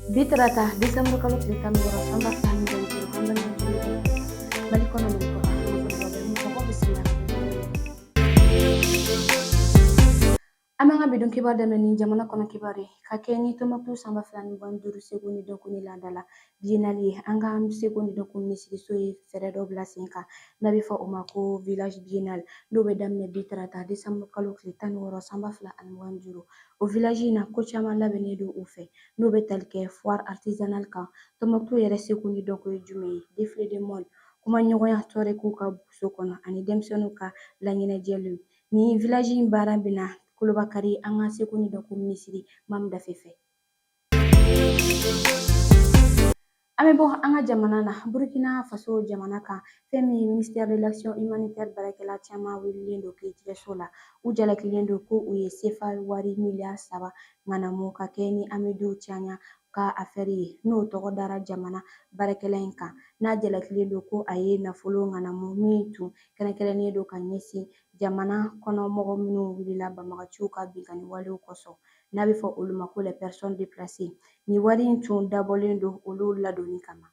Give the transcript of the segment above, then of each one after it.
Bitrata December kalo tile tan ni wɔɔrɔ sanba fila ni mugan ni duuru an balimakɛ Mali kɔnɔ Mali kɔ kan mɔgɔ bisimila. An b'an ka bidon kibaru daminɛ ni jamana kɔnɔ kibaru ye ka kɛ ni Tɔnbukutu sanba fila ni mugan ni duuru seko ni dɔnko ni laadala biennale ye. An ka seko ni dɔnko minisiriso ye fɛɛrɛ dɔ bila sen kan n'a bɛ fɔ o ma ko village biennale n'o bɛ daminɛ bi tarata December kalo tile tan ni wɔɔrɔ sanba fila ani mugan ni duuru. O village in na ko caman labɛnnen don u fɛ n'o bɛ tali kɛ foire artisanale kan. Tɔnbukutu yɛrɛ seko ni dɔnko ye jumɛn ye? Défilé de mode, kumaɲɔgɔnya tɔɔrikuw ka buruso kɔnɔ ani denmisɛnninw ka laɲɛnajɛliw. Ni village in baara bɛna koloba kari an ka seko ni dɔnko minisiri Mamu Dafe fɛ. An bɛ bɔ an ka jamana na Burkina Faso jamana kan fɛn min ye ministère de l'action humanitaire baarakɛla caman weleelen don kiiritigɛso la. U jalakilen don ko u ye CFA wari miliyari 3 ŋanamu ka kɛ ni Amidou Tiania ka affaire ye n'o tɔgɔ dara jamana baarakɛla in kan. N'a jalakilen don ko a ye nafolo ŋanamu min tun kɛrɛnkɛrɛnnen don ka ɲɛsin jamana kɔnɔmɔgɔ minnu wulila banbaganciw ka binkani walew kosɔn n'a bɛ fɔ olu ma ko les personnes déplacées. Nin wari in tun dabɔlen don olu ladonni kama.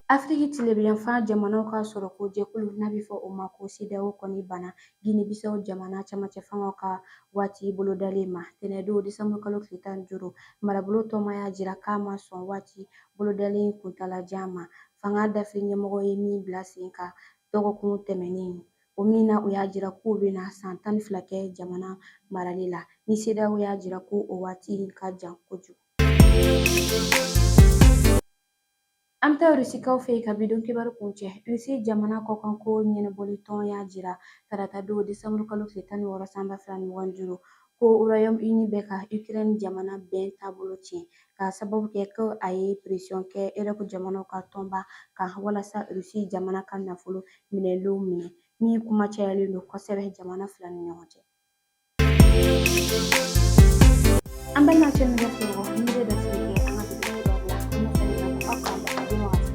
Afiriki tilebiyanfan jamanaw ka sɔrɔko jɛkulu n'a bɛ fɔ o ma ko CEDEAO kɔni banna Guinée Bissau jamana camancɛ fɛngɛw ka waati bolodalen ma. Tɛnɛndon December kalo tile tan ni duuru marabolo tɔnba y'a jira k'a ma sɔn waati bolodalen kuntalajan ma. Fanga dafɛ ɲɛmɔgɔ ye min bila sen kan dɔgɔkun tɛmɛnen o min na u y'a jira k'u bɛna san 12 kɛ jamana marali la ni CEDEAO y'a jira ko o waati ka jan kojugu. An bɛ taa Rusikaw fɛ yen ka bidon kibaru kuncɛ. Rusi jamana kɔkanko ɲɛnabɔlitɔn y'a jira tarata don December kalo tile tan ni wɔɔrɔ sanba fila ni mugan ni duuru ko Royaume-Uni bɛ ka Ukraine jamana bɛn taabolo tiɲɛ k'a sababu kɛ ko a ye pression kɛ Europe jamanaw ka tɔnba kan walasa Rusi jamana ka nafolo minɛlenw minɛ min kuma cayalen don kosɛbɛ jamana fila ni ɲɔgɔn cɛ. An balimakɛ min bɛ fɔ ni bɛ dɔ sigi kɛ an ka bidon kibaru la an bɛ fɛnɛ na ko aw k'an bɛn a don wagati.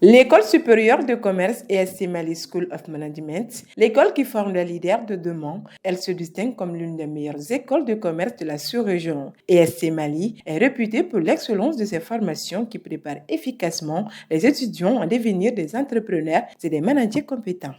L'École supérieure de commerce ESC Mali School of Management, l'école qui forme les leaders de demain, elle se distingue comme l'une des meilleures écoles de commerce de la sous-région. ESC Mali est réputée pour l'excellence de ses formations qui préparent efficacement les étudiants à devenir des entrepreneurs et des managers compétents.